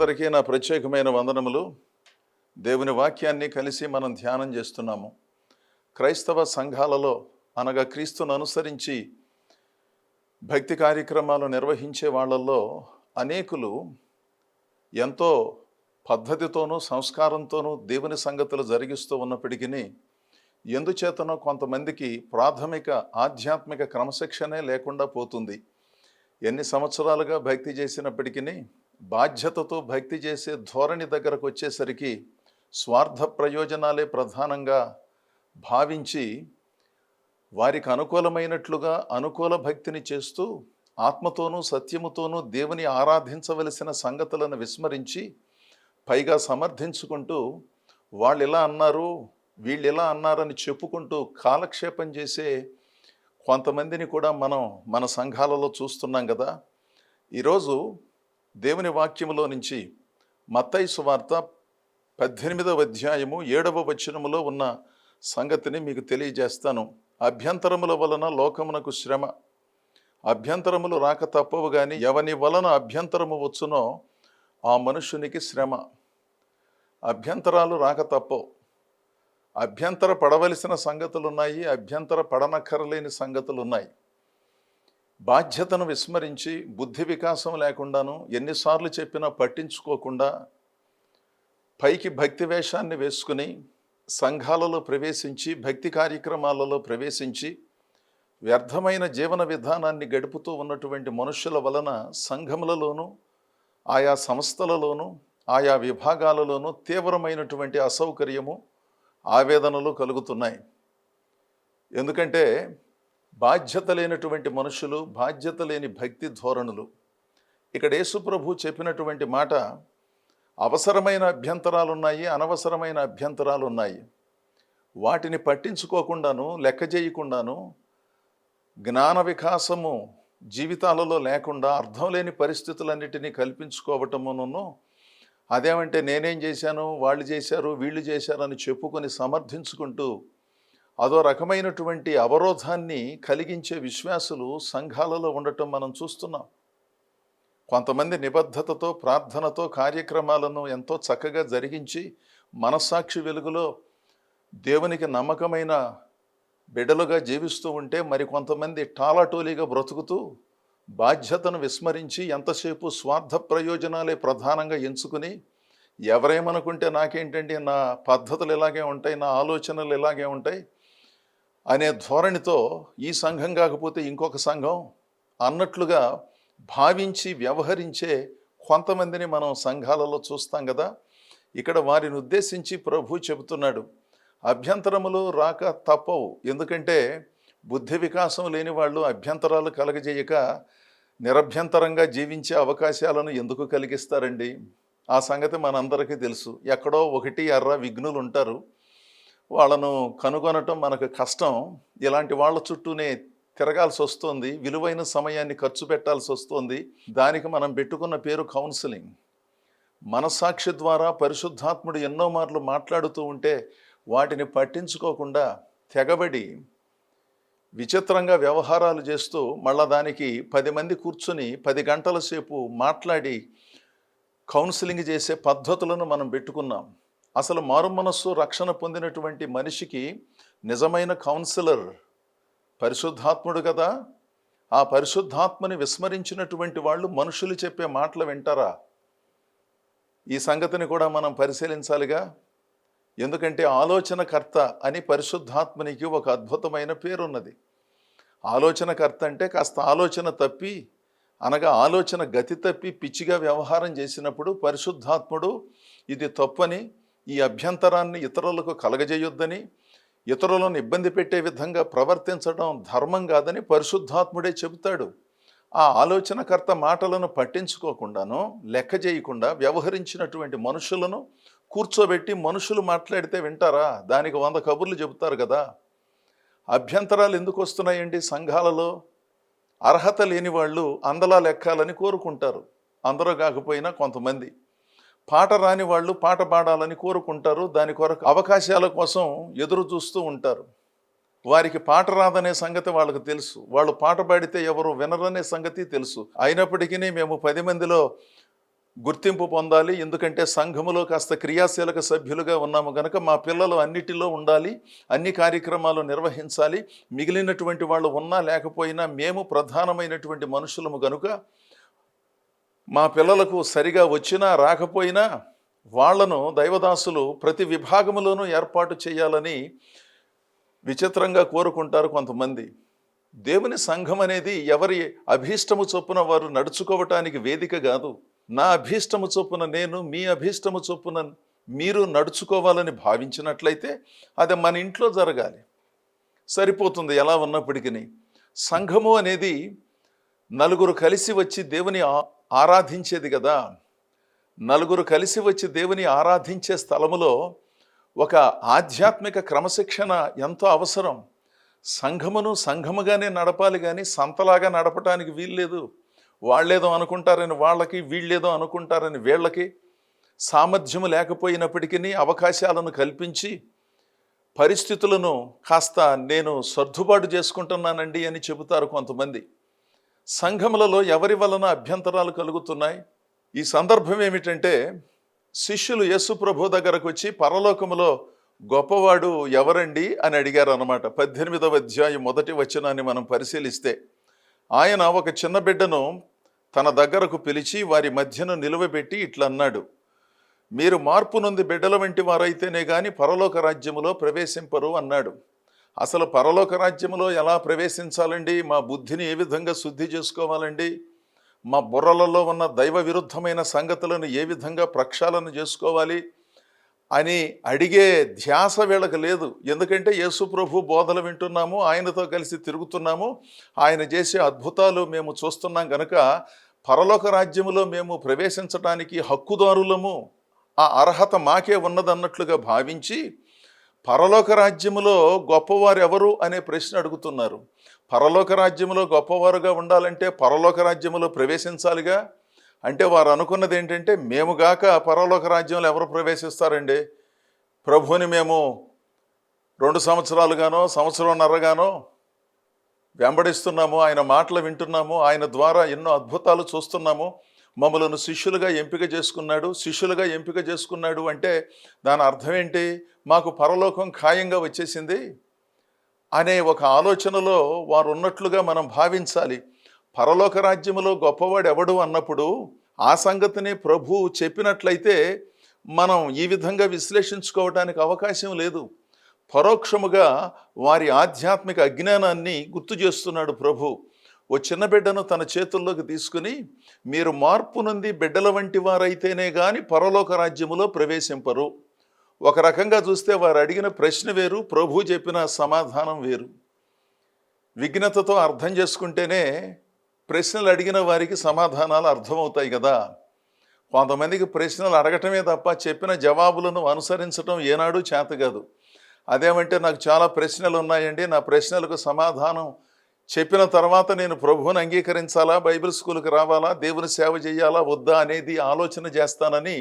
అందరికీ నా ప్రత్యేకమైన వందనములు. దేవుని వాక్యాన్ని కలిసి మనం ధ్యానం చేస్తున్నాము. క్రైస్తవ సంఘాలలో అనగా క్రీస్తును అనుసరించి భక్తి కార్యక్రమాలు నిర్వహించే వాళ్ళల్లో అనేకులు ఎంతో పద్ధతితోనూ సంస్కారంతోనూ దేవుని సంగతులు జరిగిస్తూ ఉన్నప్పటికీ ఎందుచేతనో కొంతమందికి ప్రాథమిక ఆధ్యాత్మిక క్రమశిక్షణే లేకుండా పోతుంది. ఎన్ని సంవత్సరాలుగా భక్తి చేసినప్పటికీ బాధ్యతతో భక్తి చేసే ధోరణి దగ్గరకు వచ్చేసరికి స్వార్థ ప్రయోజనాలే ప్రధానంగా భావించి వారికి అనుకూలమైనట్లుగా అనుకూల భక్తిని చేస్తూ ఆత్మతోనూ సత్యముతోనూ దేవుని ఆరాధించవలసిన సంగతులను విస్మరించి పైగా సమర్థించుకుంటూ వాళ్ళు ఇలా అన్నారు వీళ్ళు ఇలా అన్నారని చెప్పుకుంటూ కాలక్షేపం చేసే కొంతమందిని కూడా మనం మన సంఘాలలో చూస్తున్నాం కదా. ఈరోజు దేవుని వాక్యములో నుంచి మత్తయి సువార్త 18వ అధ్యాయము 7వ వచనములో ఉన్న సంగతిని మీకు తెలియజేస్తాను. అభ్యంతరముల వలన లోకమునకు శ్రమ, అభ్యంతరములు రాక తప్పవు కానీ ఎవని వలన అభ్యంతరము వచ్చునో ఆ మనుషునికి శ్రమ. అభ్యంతరాలు రాక తప్పవు. అభ్యంతర పడవలసిన సంగతులు ఉన్నాయి, అభ్యంతర పడనక్కరలేని సంగతులు ఉన్నాయి. బాధ్యతను విస్మరించి బుద్ధి వికాసం లేకుండాను ఎన్నిసార్లు చెప్పినా పట్టించుకోకుండా పైకి భక్తి వేషాన్ని వేసుకుని సంఘాలలో ప్రవేశించి భక్తి కార్యక్రమాలలో ప్రవేశించి వ్యర్థమైన జీవన విధానాన్ని గడుపుతూ ఉన్నటువంటి మనుషుల వలన సంఘములలోనూ ఆయా సంస్థలలోనూ ఆయా విభాగాలలోనూ తీవ్రమైనటువంటి అసౌకర్యము ఆవేదనలు కలుగుతున్నాయి. ఎందుకంటే బాధ్యత లేనటువంటి మనుషులు, బాధ్యత లేని భక్తి ధోరణులు. ఇక్కడ యేసు ప్రభు చెప్పినటువంటి మాట, అవసరమైన అభ్యంతరాలు ఉన్నాయి, అనవసరమైన అభ్యంతరాలు ఉన్నాయి. వాటిని పట్టించుకోకుండాను లెక్క చేయకుండాను జ్ఞాన వికాసము జీవితాలలో లేకుండా అర్థం లేని పరిస్థితులన్నిటినీ కల్పించుకోవటమును, అదేమంటే నేనేం చేశాను, వాళ్ళు చేశారు, వీళ్ళు చేశారని చెప్పుకొని సమర్థించుకుంటూ అదో రకమైనటువంటి అవరోధాన్ని కలిగించే విశ్వాసులు సంఘాలలో ఉండటం మనం చూస్తున్నాం. కొంతమంది నిబద్ధతతో ప్రార్థనతో కార్యక్రమాలను ఎంతో చక్కగా జరిగించి మనస్సాక్షి వెలుగులో దేవునికి నమ్మకమైన బిడ్డలుగా జీవిస్తూ ఉంటే మరికొంతమంది టాలాటోలీగా బ్రతుకుతూ బాధ్యతను విస్మరించి ఎంతసేపు స్వార్థ ప్రయోజనాలే ప్రధానంగా ఎంచుకుని ఎవరేమనుకుంటే నాకేంటండి, నా పద్ధతులు ఇలాగే ఉంటాయి, నా ఆలోచనలు ఇలాగే ఉంటాయి అనే ధోరణితో ఈ సంఘం కాకపోతే ఇంకొక సంఘం అన్నట్లుగా భావించి వ్యవహరించే కొంతమందిని మనం సంఘాలలో చూస్తాం కదా. ఇక్కడ వారిని ఉద్దేశించి ప్రభు చెబుతున్నాడు, అభ్యంతరములు రాక తప్పవు. ఎందుకంటే బుద్ధి వికాసం లేని వాళ్ళు అభ్యంతరాలు కలగజేయక నిరభ్యంతరంగా జీవించే అవకాశాలను ఎందుకు కలిగిస్తారండి? ఆ సంగతి మనందరికీ తెలుసు. ఎక్కడో ఒకటి అర్ర విఘ్నులు ఉంటారు, వాళ్ళను కనుగొనటం మనకు కష్టం. ఇలాంటి వాళ్ళ చుట్టూనే తిరగాల్సి వస్తుంది, విలువైన సమయాన్ని ఖర్చు పెట్టాల్సి వస్తుంది. దానికి మనం పెట్టుకున్న పేరు కౌన్సిలింగ్. మనస్సాక్షి ద్వారా పరిశుద్ధాత్ముడు ఎన్నో మార్లు మాట్లాడుతూ ఉంటే వాటిని పట్టించుకోకుండా తెగబడి విచిత్రంగా వ్యవహారాలు చేస్తూ మళ్ళా దానికి 10 మంది కూర్చుని 10 గంటల సేపు మాట్లాడి కౌన్సిలింగ్ చేసే పద్ధతులను మనం పెట్టుకున్నాం. అసలు మారు మనస్సు రక్షణ పొందినటువంటి మనిషికి నిజమైన కౌన్సిలర్ పరిశుద్ధాత్ముడు కదా. ఆ పరిశుద్ధాత్మని విస్మరించినటువంటి వాళ్ళు మనుషులు చెప్పే మాటలు వింటారా? ఈ సంగతిని కూడా మనం పరిశీలించాలిగా. ఎందుకంటే ఆలోచనకర్త అని పరిశుద్ధాత్మనికి ఒక అద్భుతమైన పేరున్నది. ఆలోచనకర్త అంటే కాస్త ఆలోచన తప్పి అనగా ఆలోచన గతి తప్పి పిచ్చిగా వ్యవహారం చేసినప్పుడు పరిశుద్ధాత్ముడు ఇది తప్పని, ఈ అభ్యంతరాన్ని ఇతరులకు కలగజేయొద్దని, ఇతరులను ఇబ్బంది పెట్టే విధంగా ప్రవర్తించడం ధర్మం కాదని పరిశుద్ధాత్ముడే చెబుతాడు. ఆ ఆలోచనకర్త మాటలను పట్టించుకోకుండాను లెక్క చేయకుండా వ్యవహరించినటువంటి మనుషులను కూర్చోబెట్టి మనుషులు మాట్లాడితే వింటారా? దానికి 100 కబుర్లు చెబుతారు కదా. అభ్యంతరాలు ఎందుకు వస్తున్నాయండి సంఘాలలో? అర్హత లేని వాళ్ళు అందలా లెక్కాలని కోరుకుంటారు, అందరూ కాకపోయినా కొంతమంది. పాట రాని వాళ్ళు పాట పాడాలని కోరుకుంటారు, దాని కొరకు అవకాశాల కోసం ఎదురు చూస్తూ ఉంటారు. వారికి పాట రాదనే సంగతి వాళ్ళకు తెలుసు, వాళ్ళు పాట పాడితే ఎవరు వినరనే సంగతి తెలుసు. అయినప్పటికీ మేము 10 మందిలో గుర్తింపు పొందాలి. ఎందుకంటే సంఘములో కాస్త క్రియాశీలక సభ్యులుగా ఉన్నాము గనక మా పిల్లలు అన్నిటిలో ఉండాలి, అన్ని కార్యక్రమాలు నిర్వహించాలి. మిగిలినటువంటి వాళ్ళు ఉన్నా లేకపోయినా మేము ప్రధానమైనటువంటి మనుషులము గనుక మా పిల్లలకు సరిగా వచ్చినా రాకపోయినా వాళ్లను దైవదాసులు ప్రతి విభాగములోనూ ఏర్పాటు చేయాలని విచిత్రంగా కోరుకుంటారు కొంతమంది. దేవుని సంఘం అనేది ఎవరి అభీష్టము చొప్పున వారు నడుచుకోవటానికి వేదిక కాదు. నా అభీష్టము చొప్పున నేను, మీ అభీష్టము చొప్పున మీరు నడుచుకోవాలని భావించినట్లయితే అది మన ఇంట్లో జరగాలి, సరిపోతుంది. ఎలా ఉన్నప్పటికీ సంఘము అనేది నలుగురు కలిసి వచ్చి దేవుని ఆరాధించేది కదా. నలుగురు కలిసి వచ్చి దేవుని ఆరాధించే స్థలములో ఒక ఆధ్యాత్మిక క్రమశిక్షణ ఎంతో అవసరం. సంఘమును సంఘముగానే నడపాలి, కానీ సంతలాగా నడపటానికి వీల్లేదు. వాళ్ళేదో అనుకుంటారని వాళ్ళకి, వీళ్ళేదో అనుకుంటారని వీళ్ళకి, సామర్థ్యము లేకపోయినప్పటికీ అవకాశాలను కల్పించి పరిస్థితులను కాస్త నేను సర్దుబాటు చేసుకుంటున్నానండి అని చెబుతారు కొంతమంది. సంఘములలో ఎవరి వలన అభ్యంతరాలు కలుగుతున్నాయి? ఈ సందర్భం ఏమిటంటే, శిష్యులు యేసు ప్రభు దగ్గరకు వచ్చి పరలోకములో గొప్పవాడు ఎవరండి అని అడిగారు అన్నమాట. 18వ అధ్యాయం 1వ వచనాన్ని మనం పరిశీలిస్తే, ఆయన ఒక చిన్న బిడ్డను తన దగ్గరకు పిలిచి వారి మధ్యను నిలువబెట్టి ఇట్లా అన్నాడు, మీరు మార్పు నొంది బిడ్డల వంటి వారైతేనే కానీ పరలోక రాజ్యములో ప్రవేశింపరు అన్నాడు. అసలు పరలోక రాజ్యములో ఎలా ప్రవేశించాలండి? మా బుద్ధిని ఏ విధంగా శుద్ధి చేసుకోవాలండి? మా బుర్రలలో ఉన్న దైవ విరుద్ధమైన సంగతులను ఏ విధంగా ప్రక్షాళన చేసుకోవాలి అని అడిగే ధ్యాస వీళ్ళకి లేదు. ఎందుకంటే యేసు ప్రభు బోధలు వింటున్నాము, ఆయనతో కలిసి తిరుగుతున్నాము, ఆయన చేసే అద్భుతాలు మేము చూస్తున్నాం కనుక పరలోక రాజ్యములో మేము ప్రవేశించడానికి హక్కుదారులము, ఆ అర్హత మాకే ఉన్నదన్నట్లుగా భావించి పరలోక రాజ్యములో గొప్పవారు ఎవరు అనే ప్రశ్న అడుగుతున్నారు. పరలోక రాజ్యములో గొప్పవారుగా ఉండాలంటే పరలోక రాజ్యములో ప్రవేశించాలిగా. అంటే వారు అనుకున్నది ఏంటంటే, మేముగాక పరలోక రాజ్యంలో ఎవరు ప్రవేశిస్తారండి? ప్రభువుని మేము 2 సంవత్సరాలుగానో సంవత్సరంన్నరగానో వెంబడిస్తున్నాము, ఆయన మాటలు వింటున్నాము, ఆయన ద్వారా ఎన్నో అద్భుతాలు చూస్తున్నాము, మమ్మలను శిష్యులుగా ఎంపిక చేసుకున్నాడు అంటే దాని అర్థం ఏంటి? మాకు పరలోకం ఖాయంగా వచ్చేసింది అనే ఒక ఆలోచనలో వారు ఉన్నట్లుగా మనం భావించాలి. పరలోక రాజ్యములో గొప్పవాడు ఎవడు అన్నప్పుడు ఆ సంగతిని ప్రభు చెప్పినట్లయితే మనం ఈ విధంగా విశ్లేషించుకోవడానికి అవకాశం లేదు. పరోక్షముగా వారి ఆధ్యాత్మిక అజ్ఞానాన్ని గుర్తు చేస్తున్నాడు ప్రభు. ఓ చిన్న బిడ్డను తన చేతుల్లోకి తీసుకుని, మీరు మార్పు నొంది బిడ్డల వంటి వారైతేనే కానీ పరలోక రాజ్యములో ప్రవేశింపరు. ఒక రకంగా చూస్తే వారు అడిగిన ప్రశ్న వేరు, ప్రభు చెప్పిన సమాధానం వేరు. విఘ్నతతో అర్థం చేసుకుంటేనే ప్రశ్నలు అడిగిన వారికి సమాధానాలు అర్థమవుతాయి కదా. కొంతమందికి ప్రశ్నలు అడగటమే తప్ప చెప్పిన జవాబులను అనుసరించడం ఏనాడు చేత కాదు. అదేమంటే, నాకు చాలా ప్రశ్నలు ఉన్నాయండి, నా ప్రశ్నలకు సమాధానం చెప్పిన తర్వాత నేను ప్రభువుని అంగీకరించాలా, బైబిల్ స్కూల్కి రావాలా, దేవుని సేవ చేయాలా వద్దా అనేది ఆలోచన చేస్తానని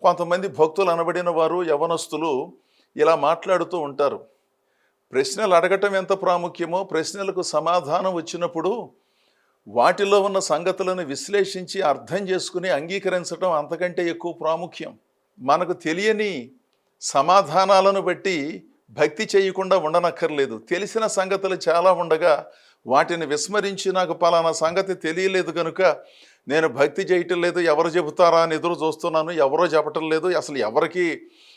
కొంతమంది భక్తులు అనబడిన వారు, యవనస్తులు ఇలా మాట్లాడుతూ ఉంటారు. ప్రశ్నలు అడగటం ఎంత ప్రాముఖ్యమో, ప్రశ్నలకు సమాధానం వచ్చినప్పుడు వాటిలో ఉన్న సంగతులను విశ్లేషించి అర్థం చేసుకుని అంగీకరించడం అంతకంటే ఎక్కువ ప్రాముఖ్యం. మనకు తెలియని సమాధానాలను బట్టి భక్తి చేయకుండా ఉండనక్కర్లేదు. తెలిసిన సంగతులు చాలా ఉండగా వాటిని విస్మరించి, నాకు పలానా సంగతి తెలియలేదు కనుక నేను భక్తి చేయటం లేదు, ఎవరు చెబుతారా అని ఎదురు చూస్తున్నాను, ఎవరో చెప్పటం లేదు, అసలు ఎవరికి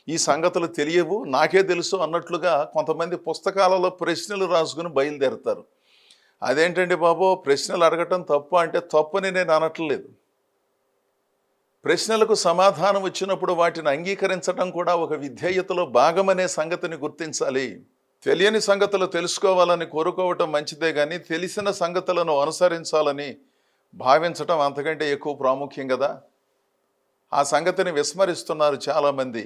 ఈ సంగతులు తెలియవు, నాకే తెలుసు అన్నట్లుగా కొంతమంది పుస్తకాలలో ప్రశ్నలు రాసుకుని బయలుదేరుతారు. అదేంటండి బాబు, ప్రశ్నలు అడగటం తప్పు అంటే తప్పని నేను అనట్లేదు. ప్రశ్నలకు సమాధానం వచ్చినప్పుడు వాటిని అంగీకరించడం కూడా ఒక విధేయతలో భాగమనే సంగతిని గుర్తించాలి. తెలియని సంగతులు తెలుసుకోవాలని కోరుకోవటం మంచిదే, కానీ తెలిసిన సంగతులను అనుసరించాలని భావించటం అంతకంటే ఎక్కువ ప్రాముఖ్యం కదా. ఆ సంగతిని విస్మరిస్తున్నారు చాలామంది.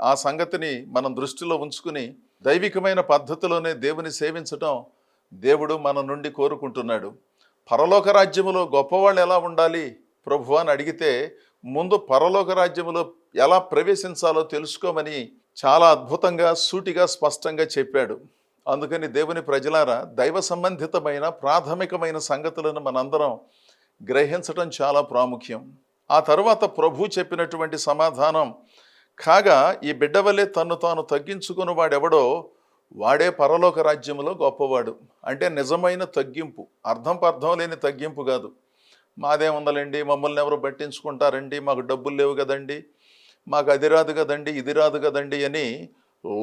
ఆ సంగతిని మనం దృష్టిలో ఉంచుకుని దైవికమైన పద్ధతిలోనే దేవుని సేవించటం దేవుడు మన నుండి కోరుకుంటున్నాడు. పరలోక రాజ్యములో గొప్పవాళ్ళు ఎలా ఉండాలి ప్రభు అని అడిగితే, ముందు పరలోక రాజ్యములో ఎలా ప్రవేశించాలో తెలుసుకోమని చాలా అద్భుతంగా, సూటిగా, స్పష్టంగా చెప్పాడు. అందుకని దేవుని ప్రజలారా, దైవ సంబంధితమైన ప్రాథమికమైన సంగతులను మనందరం గ్రహించటం చాలా ప్రాముఖ్యం. ఆ తరువాత ప్రభు చెప్పినటువంటి సమాధానం, కాగా ఈ బిడ్డ వలె తన్ను తాను తగ్గించుకుని వాడెవడో వాడే పరలోక రాజ్యములో గొప్పవాడు. అంటే నిజమైన తగ్గింపు, అర్థం లేని తగ్గింపు కాదు. మాదేముందలండి, మమ్మల్ని ఎవరు పట్టించుకుంటారండి, మాకు డబ్బులు లేవు కదండి, మాకు అది రాదు కదండి, ఇది రాదు కదండి అని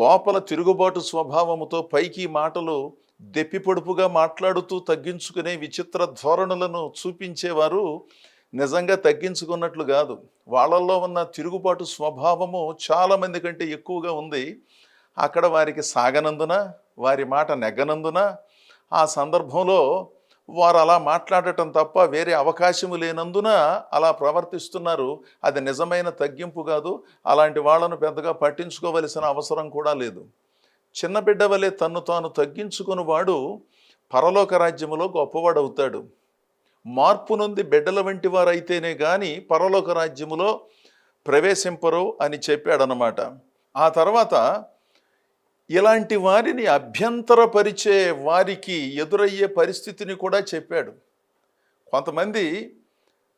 లోపల తిరుగుబాటు స్వభావముతో పైకి మాటలు దెప్పిపొడుపుగా మాట్లాడుతూ తగ్గించుకునే విచిత్ర ధోరణులను చూపించేవారు నిజంగా తగ్గించుకున్నట్లు కాదు. వాళ్ళల్లో ఉన్న తిరుగుబాటు స్వభావము చాలామంది కంటే ఎక్కువగా ఉంది. అక్కడ వారికి సాగనందున, వారి మాట నెగ్గనందున ఆ సందర్భంలో వారు అలా మాట్లాడటం తప్ప వేరే అవకాశము లేనందున అలా ప్రవర్తిస్తున్నారు. అది నిజమైన తగ్గింపు కాదు. అలాంటి వాళ్ళను పెద్దగా పట్టించుకోవలసిన అవసరం కూడా లేదు. చిన్న బిడ్డ వలె తన్ను తాను తగ్గించుకుని వాడు పరలోక రాజ్యములో గొప్పవాడవుతాడు. మార్పు నొంది బిడ్డల వంటి వారైతేనే కానీ పరలోక రాజ్యములో ప్రవేశింపరు అని చెప్పాడనమాట. ఆ తర్వాత ఇలాంటి వారిని అభ్యంతరపరిచే వారికి ఎదురయ్యే పరిస్థితిని కూడా చెప్పాడు. కొంతమంది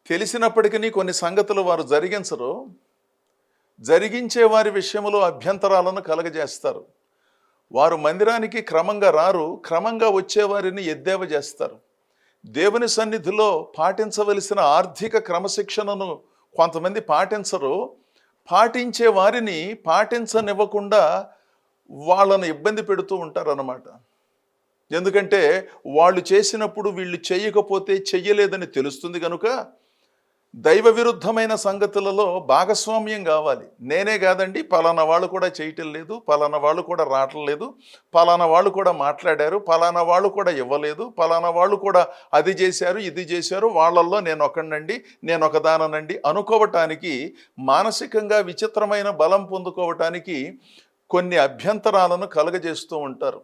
తెలిసినప్పటికీ కొన్ని సంగతులు వారు జరిగించరు, జరిగించే వారి విషయంలో అభ్యంతరాలను కలగజేస్తారు. వారు మందిరానికి క్రమంగా రారు, క్రమంగా వచ్చేవారిని ఎద్దేవా చేస్తారు. దేవుని సన్నిధిలో పాటించవలసిన ఆర్థిక క్రమశిక్షణను కొంతమంది పాటించరు, పాటించే వారిని పాటించనివ్వకుండా వాళ్ళను ఇబ్బంది పెడుతూ ఉంటారన్నమాట. ఎందుకంటే వాళ్ళు చేసినప్పుడు వీళ్ళు చేయకపోతే చెయ్యలేదని తెలుస్తుంది కనుక దైవ విరుద్ధమైన సంగతులలో భాగస్వామ్యం కావాలి. నేనే కాదండి, పలానా వాళ్ళు కూడా చేయటం లేదు, పలానా వాళ్ళు కూడా రావటం లేదు, పలానా వాళ్ళు కూడా మాట్లాడారు, పలానా వాళ్ళు కూడా ఇవ్వలేదు, పలానా వాళ్ళు కూడా అది చేశారు, ఇది చేశారు, వాళ్ళల్లో నేను ఒకనండి, నేను ఒకదాననండి అనుకోవటానికి, మానసికంగా విచిత్రమైన బలం పొందుకోవటానికి కొన్ని అభ్యంతరాలను కలగజేస్తూ ఉంటారు.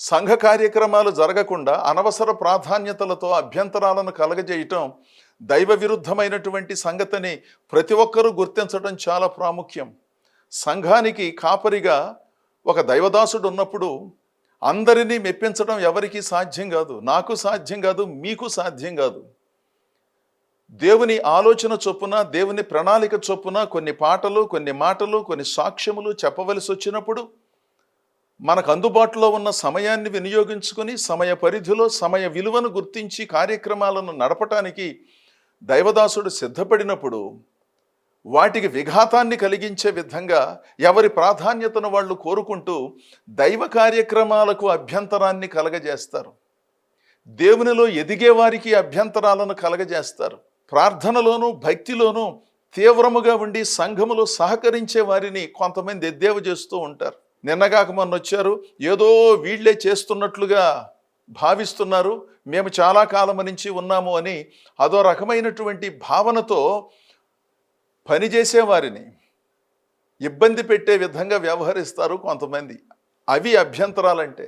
సంఘ కార్యక్రమాలు జరగకుండా అనవసర ప్రాధాన్యతలతో అభ్యంతరాలను కలగజేయటం దైవ విరుద్ధమైనటువంటి సంగతిని ప్రతి ఒక్కరూ గుర్తించడం చాలా ప్రాముఖ్యం. సంఘానికి కాపరిగా ఒక దైవదాసుడు ఉన్నప్పుడు అందరినీ మెప్పించడం ఎవరికీ సాధ్యం కాదు, నాకు సాధ్యం కాదు, మీకు సాధ్యం కాదు. దేవుని ఆలోచన చొప్పున, దేవుని ప్రణాళిక చొప్పున కొన్ని పాటలు, కొన్ని మాటలు, కొన్ని సాక్ష్యములు చెప్పవలసి వచ్చినప్పుడు మనకు అందుబాటులో ఉన్న సమయాన్ని వినియోగించుకొని సమయ పరిధిలో సమయ విలువను గుర్తించి కార్యక్రమాలను నడపటానికి దైవదాసుడు సిద్ధపడినప్పుడు వాటికి విఘాతాన్ని కలిగించే విధంగా ఎవరి ప్రాధాన్యతను వాళ్ళు కోరుకుంటూ దైవ కార్యక్రమాలకు అభ్యంతరాన్ని కలగజేస్తారు. దేవునిలో ఎదిగే వారికి అభ్యంతరాలను కలగజేస్తారు. ప్రార్థనలోనూ భక్తిలోనూ తీవ్రముగా ఉండి సంఘములో సహకరించే వారిని కొంతమంది ఎద్దేవా చేస్తూ ఉంటారు. నిన్నగాక మొన్న వచ్చారు, ఏదో వీళ్ళే చేస్తున్నట్లుగా భావిస్తున్నారు, మేము చాలా కాలం నుంచి ఉన్నాము అని అదో రకమైనటువంటి భావనతో పనిచేసేవారిని ఇబ్బంది పెట్టే విధంగా వ్యవహరిస్తారు కొంతమంది. అవి అభ్యంతరాలంటే.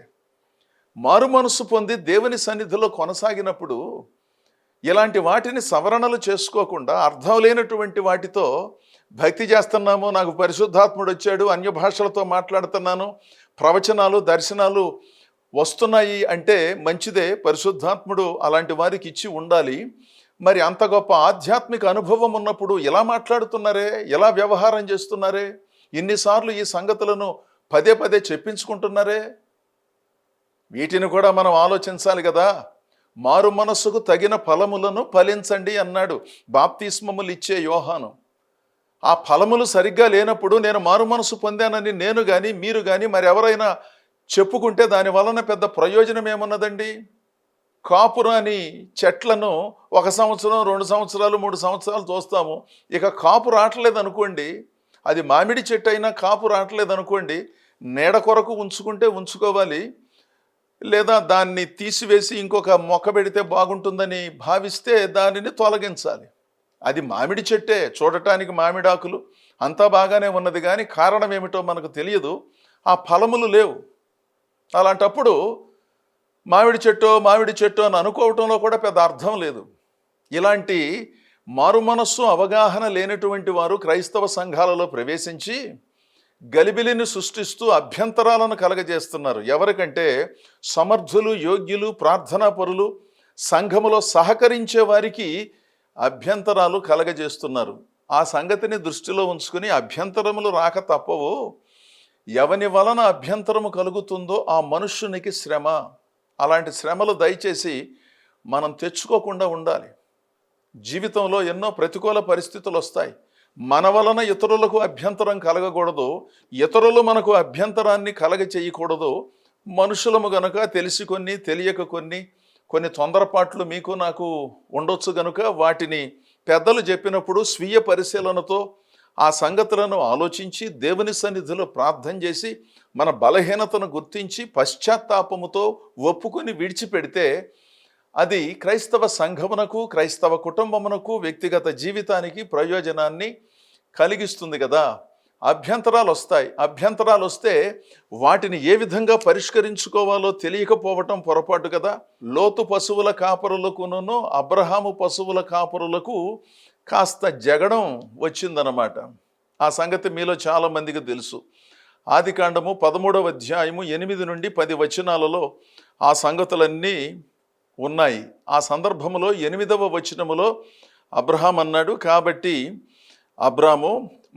మారు మనసు పొంది దేవుని సన్నిధిలో కొనసాగినప్పుడు ఇలాంటి వాటిని సవరణలు చేసుకోకుండా అర్థం లేనటువంటి వాటితో భక్తి చేస్తున్నాము, నాకు పరిశుద్ధాత్ముడు వచ్చాడు, అన్య భాషలతో మాట్లాడుతున్నాను, ప్రవచనాలు దర్శనాలు వస్తున్నాయి అంటే మంచిదే, పరిశుద్ధాత్ముడు అలాంటి వారికి ఇచ్చి ఉండాలి. మరి అంత గొప్ప ఆధ్యాత్మిక అనుభవం ఉన్నప్పుడు ఎలా మాట్లాడుతున్నారే, ఎలా వ్యవహారం చేస్తున్నారే, ఇన్నిసార్లు ఈ సంగతులను పదే పదే చెప్పించుకుంటున్నారే, వీటిని కూడా మనం ఆలోచించాలి కదా. మారు మనస్సుకు తగిన ఫలములను ఫలించండి అన్నాడు బాప్తిస్మములు ఇచ్చే యోహాను. ఆ ఫలములు సరిగ్గా లేనప్పుడు నేను మారు మనసు పొందానని నేను కానీ మీరు కానీ మరి ఎవరైనా చెప్పుకుంటే దాని వలన పెద్ద ప్రయోజనం ఏమున్నదండి? కాపురాని చెట్లను 1 సంవత్సరం 2 సంవత్సరాలు 3 సంవత్సరాలు చూస్తాము, ఇక కాపు రావట్లేదు అనుకోండి, అది మామిడి చెట్టు అయినా కాపు రావట్లేదు అనుకోండి, నీడ కొరకు ఉంచుకుంటే ఉంచుకోవాలి, లేదా దాన్ని తీసివేసి ఇంకొక మొక్క పెడితే బాగుంటుందని భావిస్తే దానిని తొలగించాలి. అది మామిడి చెట్టే, చూడటానికి మామిడాకులు అంతా బాగానే ఉన్నది, కానీ కారణం ఏమిటో మనకు తెలియదు, ఆ ఫలములు లేవు. అలాంటప్పుడు మామిడి చెట్టు అని అనుకోవటంలో కూడా పెద్ద అర్థం లేదు. ఇలాంటి మారు మనస్సు అవగాహన లేనటువంటి వారు క్రైస్తవ సంఘాలలో ప్రవేశించి గలిబిలిని సృష్టిస్తూ అభ్యంతరాలను కలగజేస్తున్నారు. ఎవరికంటే సమర్థులు, యోగ్యులు, ప్రార్థనా పరులు, సంఘములో సహకరించే వారికి అభ్యంతరాలు కలగజేస్తున్నారు. ఆ సంగతిని దృష్టిలో ఉంచుకుని అభ్యంతరములు రాక తప్పవు. ఎవని వలన అభ్యంతరము కలుగుతుందో ఆ మనుష్యునికి శ్రమ. అలాంటి శ్రమలు దయచేసి మనం తెచ్చుకోకుండా ఉండాలి. జీవితంలో ఎన్నో ప్రతికూల పరిస్థితులు వస్తాయి. మన వలన ఇతరులకు అభ్యంతరం కలగకూడదు, ఇతరులు మనకు అభ్యంతరాన్ని కలగ చేయకూడదు. మనుషులము గనుక తెలిసి కొన్ని తెలియక కొన్ని తొందరపాట్లు మీకు నాకు ఉండొచ్చు గనుక వాటిని పెద్దలు చెప్పినప్పుడు స్వీయ పరిశీలనతో ఆ సంగతులను ఆలోచించి దేవుని సన్నిధిలో ప్రార్థన చేసి మన బలహీనతను గుర్తించి పశ్చాత్తాపముతో ఒప్పుకొని విడిచిపెడితే అది క్రైస్తవ సంఘమునకు, క్రైస్తవ కుటుంబమునకు, వ్యక్తిగత జీవితానికి ప్రయోజనాన్ని కలిగిస్తుంది కదా. అభ్యంతరాలు వస్తాయి. అభ్యంతరాలు వస్తే వాటిని ఏ విధంగా పరిష్కరించుకోవాలో తెలియకపోవటం పొరపాటు కదా. లోతు పశువుల కాపరులకును అబ్రహాము పశువుల కాపరులకు కాస్త జగడం వచ్చిందనమాట. ఆ సంగతి మీలో చాలామందికి తెలుసు. ఆదికాండము 13వ అధ్యాయము 8 నుండి 10 వచనాలలో ఆ సంగతులన్నీ ఉన్నాయి. ఆ సందర్భంలో 8వ వచనములో అబ్రహాం అన్నాడు, కాబట్టి అబ్రాము,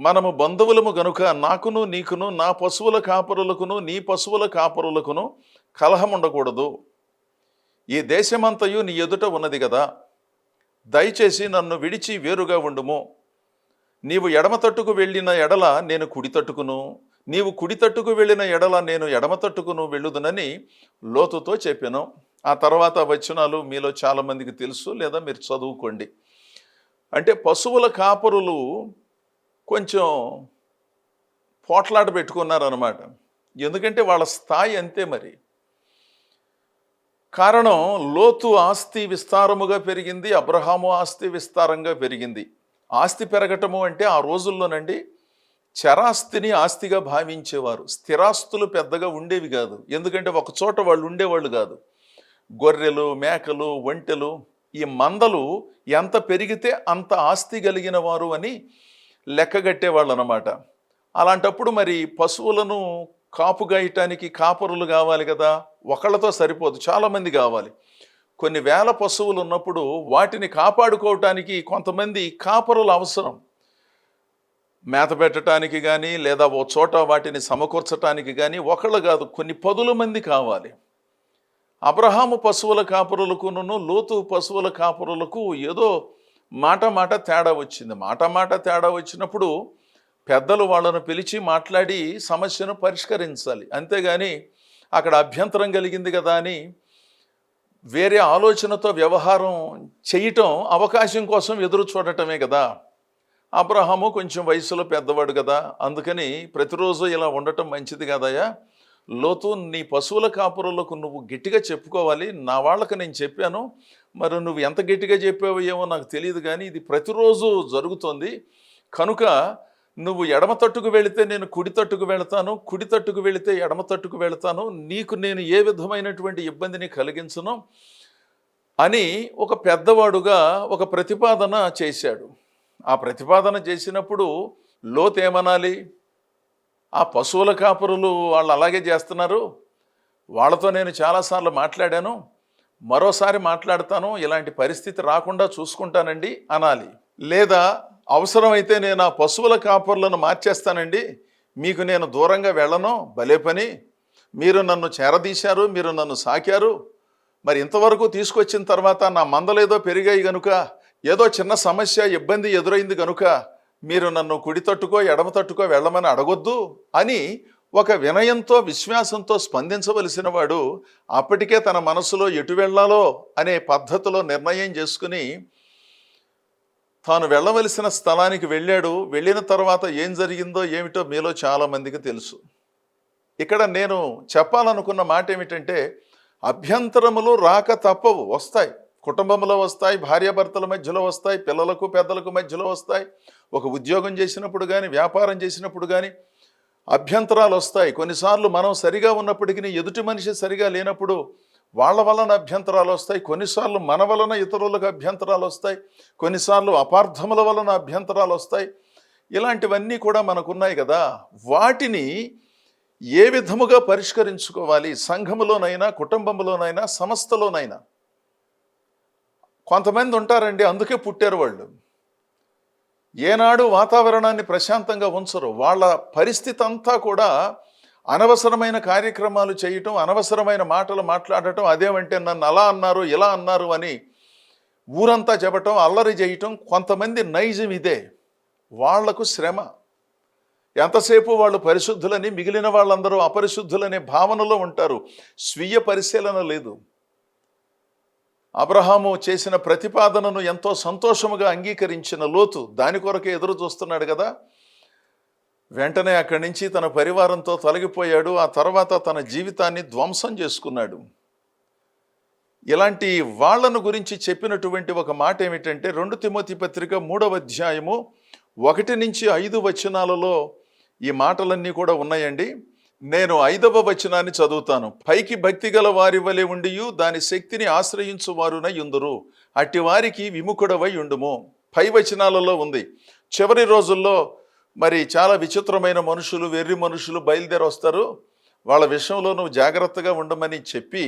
మనము బంధువులము గనుక నాకును నీకును నా పశువుల కాపరులకును నీ పశువుల కాపరులకును కలహం ఉండకూడదు. ఈ దేశమంతయు నీ ఎదుట ఉన్నది కదా. దయచేసి నన్ను విడిచి వేరుగా ఉండుము. నీవు ఎడమ తట్టుకు వెళ్ళిన ఎడల నేను కుడి తట్టుకును, నీవు కుడి తట్టుకు వెళ్ళిన ఎడల నేను ఎడమ తట్టుకును వెళ్ళుదునని లోతుతో చెప్పాను. ఆ తర్వాత వచనాలు మీలో చాలామందికి తెలుసు, లేదా మీరు చదువుకోండి. అంటే పశువుల కాపరులు కొంచెం పోట్లాట పెట్టుకున్నారన్నమాట. ఎందుకంటే వాళ్ళ స్థాయి అంతే. మరి కారణం, లోతు ఆస్తి విస్తారముగా పెరిగింది, అబ్రహాము ఆస్తి విస్తారంగా పెరిగింది. ఆస్తి పెరగటము అంటే ఆ రోజుల్లోనండి చరాస్తిని ఆస్తిగా భావించేవారు. స్థిరాస్తులు పెద్దగా ఉండేవి కాదు. ఎందుకంటే ఒక చోట వాళ్ళు ఉండేవాళ్ళు కాదు. గొర్రెలు, మేకలు, ఒంటెలు, ఈ మందలు ఎంత పెరిగితే అంత ఆస్తి కలిగిన వారు అని లెక్కగట్టేవాళ్ళు అన్నమాట. అలాంటప్పుడు మరి పశువులను కాపుగాయటానికి కాపరులు కావాలి కదా. ఒకళ్ళతో సరిపోదు, చాలామంది కావాలి. కొన్ని వేల పశువులు ఉన్నప్పుడు వాటిని కాపాడుకోవటానికి కొంతమంది కాపరులు అవసరం. మేత పెట్టడానికి కానీ, లేదా ఓ చోట వాటిని సమకూర్చడానికి కానీ ఒకళ్ళు కాదు, కొన్ని పదుల మంది కావాలి. అబ్రహాము పశువుల కాపరులకును లోతు పశువుల కాపరులకు ఏదో మాట తేడా వచ్చింది. మాట తేడా వచ్చినప్పుడు పెద్దలు వాళ్ళను పిలిచి మాట్లాడి సమస్యను పరిష్కరించాలి. అంతేగాని అక్కడ అభ్యంతరం కలిగింది కదా అని వేరే ఆలోచనతో వ్యవహారం చేయటం అవకాశం కోసం ఎదురు చూడటమే కదా. అబ్రహాము కొంచెం వయసులో పెద్దవాడు కదా, అందుకని ప్రతిరోజు ఇలా ఉండటం మంచిది కదయ్యా. లోతు, నీ పశువుల కాపురులకు నువ్వు గట్టిగా చెప్పుకోవాలి. నా వాళ్ళకు నేను చెప్పాను, మరి నువ్వు ఎంత గట్టిగా చెప్పావో ఏమో నాకు తెలియదు, కానీ ఇది ప్రతిరోజు జరుగుతోంది. కనుక నువ్వు ఎడమ తట్టుకు వెళితే నేను కుడి తట్టుకు వెళతాను, కుడి తట్టుకు వెళితే ఎడమ తట్టుకు వెళతాను, నీకు నేను ఏ విధమైనటువంటి ఇబ్బందిని కలిగించను అని ఒక పెద్దవాడుగా ఒక ప్రతిపాదన చేశాడు. ఆ ప్రతిపాదన చేసినప్పుడు లోతు ఏమనాలి? ఆ పశువుల కాపురులు వాళ్ళు అలాగే చేస్తున్నారు, వాళ్ళతో నేను చాలాసార్లు మాట్లాడాను, మరోసారి మాట్లాడతాను, ఇలాంటి పరిస్థితి రాకుండా చూసుకుంటానండి అనాలి. లేదా అవసరమైతే నేను ఆ పశువుల కాపరులను మార్చేస్తానండి, మీకు నేను దూరంగా వెళ్ళను, భలే పని, మీరు నన్ను చేరదీశారు, మీరు నన్ను సాకారు, మరి ఇంతవరకు తీసుకొచ్చిన తర్వాత నా మందలేదో పెరిగాయి గనుక, ఏదో చిన్న సమస్య ఇబ్బంది ఎదురైంది గనుక మీరు నన్ను కుడి తట్టుకో ఎడమ తట్టుకో వెళ్ళమని అడగొద్దు అని ఒక వినయంతో విశ్వాసంతో స్పందించవలసిన వాడు అప్పటికే తన మనసులో ఎటు వెళ్ళాలో అనే పద్ధతిలో నిర్ణయం చేసుకుని తాను వెళ్ళవలసిన స్థలానికి వెళ్ళాడు. వెళ్ళిన తర్వాత ఏం జరిగిందో ఏమిటో మీలో చాలామందికి తెలుసు. ఇక్కడ నేను చెప్పాలనుకున్న మాట ఏమిటంటే, అభ్యంతరములు రాక తప్పవు, వస్తాయి. కుటుంబంలో వస్తాయి, భార్యాభర్తల మధ్యలో వస్తాయి, పిల్లలకు పెద్దలకు మధ్యలో వస్తాయి, ఒక ఉద్యోగం చేసినప్పుడు కానీ, వ్యాపారం చేసినప్పుడు కానీ అభ్యంతరాలు వస్తాయి. కొన్నిసార్లు మనం సరిగా ఉన్నప్పటికీ ఎదుటి మనిషి సరిగా లేనప్పుడు వాళ్ళ వలన అభ్యంతరాలు వస్తాయి. కొన్నిసార్లు మన వలన ఇతరులకు అభ్యంతరాలు వస్తాయి. కొన్నిసార్లు అపార్థముల వలన అభ్యంతరాలు వస్తాయి. ఇలాంటివన్నీ కూడా మనకున్నాయి కదా. వాటిని ఏ విధముగా పరిష్కరించుకోవాలి? సంఘములోనైనా, కుటుంబంలోనైనా, సంస్థలోనైనా కొంతమంది ఉంటారండి, అందుకే పుట్టారు వాళ్ళు. ఏనాడు వాతావరణాన్ని ప్రశాంతంగా ఉంచరు. వాళ్ళ పరిస్థితి అంతా కూడా అనవసరమైన కార్యక్రమాలు చేయటం, అనవసరమైన మాటలు మాట్లాడటం, అదేమంటే నన్ను అలా అన్నారు, ఇలా అన్నారు అని ఊరంతా చెప్పటం, అల్లరి చేయటం. కొంతమంది నైజం ఇదే. వాళ్లకు శ్రమ. ఎంతసేపు వాళ్ళు పరిశుద్ధులని, మిగిలిన వాళ్ళందరూ అపరిశుద్ధులనే భావనలో ఉంటారు. స్వీయ పరిశీలన లేదు. అబ్రహాము చేసిన ప్రతిపాదనను ఎంతో సంతోషముగా అంగీకరించిన లోతు దాని కొరకే ఎదురు చూస్తున్నాడు కదా. వెంటనే అక్కడి నుంచి తన పరివారంతో తొలగిపోయాడు. ఆ తర్వాత తన జీవితాన్ని ధ్వంసం చేసుకున్నాడు. ఇలాంటి వాళ్లను గురించి చెప్పినటువంటి ఒక మాట ఏమిటంటే 2 తిమోతి పత్రిక 3వ అధ్యాయము 1 నుంచి 5 వచనాలలో ఈ మాటలన్నీ కూడా ఉన్నాయండి. నేను 5వ వచనాన్ని చదువుతాను. పైకి భక్తి గల వారి వలె ఉండియు దాని శక్తిని ఆశ్రయించు వారునై యుందురు, అట్టి వారికి విముఖుడవై ఉండుము. పై వచనాలలో ఉంది. చివరి రోజుల్లో మరి చాలా విచిత్రమైన మనుషులు, వెర్రి మనుషులు బయలుదేరి వస్తారు. వాళ్ళ విషయంలో నువ్వు జాగ్రత్తగా ఉండమని చెప్పి,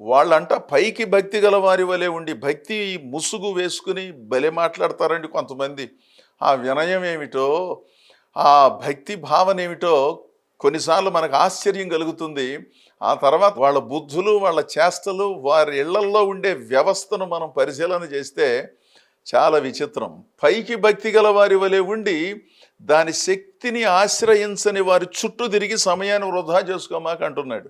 వాళ్ళంట పైకి భక్తి గల వారి వలె ఉండి భక్తి ముసుగు వేసుకుని భలే మాట్లాడతారండి కొంతమంది. ఆ వినయం ఏమిటో, ఆ భక్తి భావన ఏమిటో కొన్నిసార్లు మనకు ఆశ్చర్యం కలుగుతుంది. ఆ తర్వాత వాళ్ళ బుద్ధులు, వాళ్ళ చేష్టలు, వారి ఇళ్లల్లో ఉండే వ్యవస్థను మనం పరిశీలన చేస్తే చాలా విచిత్రం. పైకి భక్తి గల వారి వలె ఉండి దాని శక్తిని ఆశ్రయించని వారి చుట్టూ తిరిగి సమయాన్ని వృధా చేసుకోమాక అంటున్నాడు.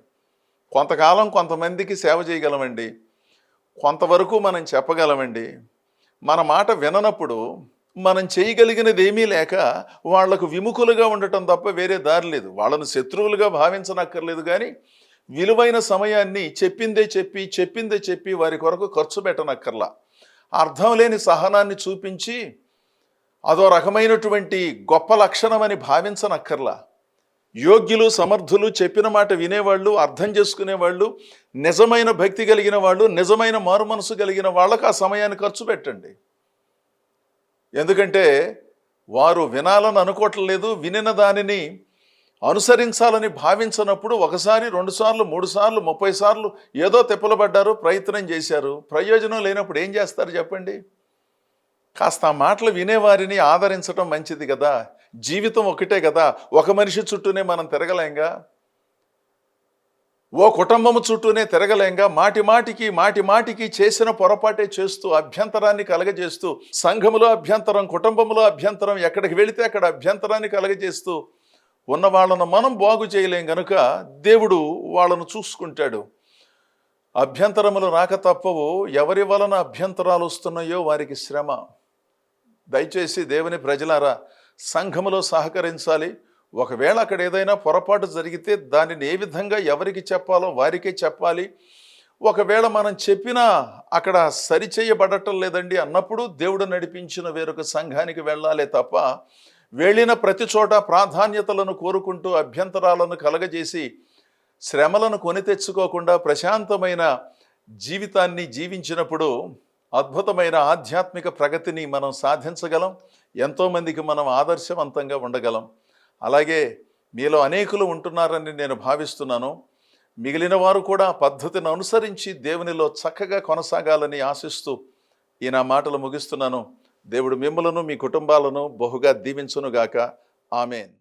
కొంతకాలం కొంతమందికి సేవ చేయగలమండి, కొంతవరకు మనం చెప్పగలమండి. మన మాట విననప్పుడు మనం చేయగలిగినది ఏమీ లేక వాళ్లకు విముఖులుగా ఉండటం తప్ప వేరే దారి లేదు. వాళ్ళను శత్రువులుగా భావించనక్కర్లేదు, కానీ విలువైన సమయాన్ని చెప్పిందే చెప్పి వారి కొరకు ఖర్చు పెట్టనక్కర్లా. అర్థం లేని సహనాన్ని చూపించి అదో రకమైనటువంటి గొప్ప లక్షణమని భావించనక్కర్లా. యోగ్యులు, సమర్థులు, చెప్పిన మాట వినేవాళ్ళు, అర్థం చేసుకునేవాళ్ళు, నిజమైన భక్తి కలిగిన వాళ్ళు, నిజమైన మారు మనసు కలిగిన వాళ్ళకు ఆ సమయాన్ని ఖర్చు పెట్టండి. ఎందుకంటే వారు వినాలని అనుకోవట్లేదు, వినిన దానిని అనుసరించాలని భావించినప్పుడు 1 సారి 2 సార్లు 3 సార్లు 30 సార్లు ఏదో తిప్పలబడ్డారు, ప్రయత్నం చేశారు. ప్రయోజనం లేనప్పుడు ఏం చేస్తారు చెప్పండి? కాస్త ఆ మాటలు వినేవారిని ఆదరించడం మంచిది కదా. జీవితం ఒకటే కదా, ఒక మనిషి చుట్టూనే మనం తిరగలేంగా, ఓ కుటుంబము చుట్టూనే తిరగలేంగా. మాటి మాటికి చేసిన పొరపాటే చేస్తూ అభ్యంతరాన్ని కలగజేస్తూ, సంఘములో అభ్యంతరం, కుటుంబంలో అభ్యంతరం, ఎక్కడికి వెళితే అక్కడ అభ్యంతరాన్ని కలగజేస్తూ ఉన్న వాళ్ళను మనం బాగు చేయలేం గనుక దేవుడు వాళ్ళను చూసుకుంటాడు. అభ్యంతరములు రాక తప్పవు. ఎవరి వలన అభ్యంతరాలు వస్తున్నాయో వారికి శ్రమ. దయచేసి దేవుని ప్రజలారా, సంఘములో సహకరించాలి. ఒకవేళ అక్కడ ఏదైనా పొరపాటు జరిగితే దానిని ఏ విధంగా ఎవరికి చెప్పాలో వారికే చెప్పాలి. ఒకవేళ మనం చెప్పినా అక్కడ సరిచేయబడటం లేదండి అన్నప్పుడు దేవుడు నడిపించిన వేరొక సంఘానికి వెళ్ళాలే తప్ప, వెళ్ళిన ప్రతి చోట ప్రాధాన్యతలను కోరుకుంటూ అభ్యంతరాలను కలగజేసి శ్రమలను కొని తెచ్చుకోకుండా ప్రశాంతమైన జీవితాన్ని జీవించినప్పుడు అద్భుతమైన ఆధ్యాత్మిక ప్రగతిని మనం సాధించగలం. ఎంతోమందికి మనం ఆదర్శవంతంగా ఉండగలం. అలాగే మీలో అనేకులు ఉంటున్నారని నేను భావిస్తున్నాను. మిగిలిన వారు కూడా పద్ధతిని అనుసరించి దేవునిలో చక్కగా కొనసాగాలని ఆశిస్తూ ఈ నా మాటలు ముగిస్తున్నాను. దేవుడు మిమ్మలను, మీ కుటుంబాలను బహుగా దీవించునుగాక. ఆమేన్.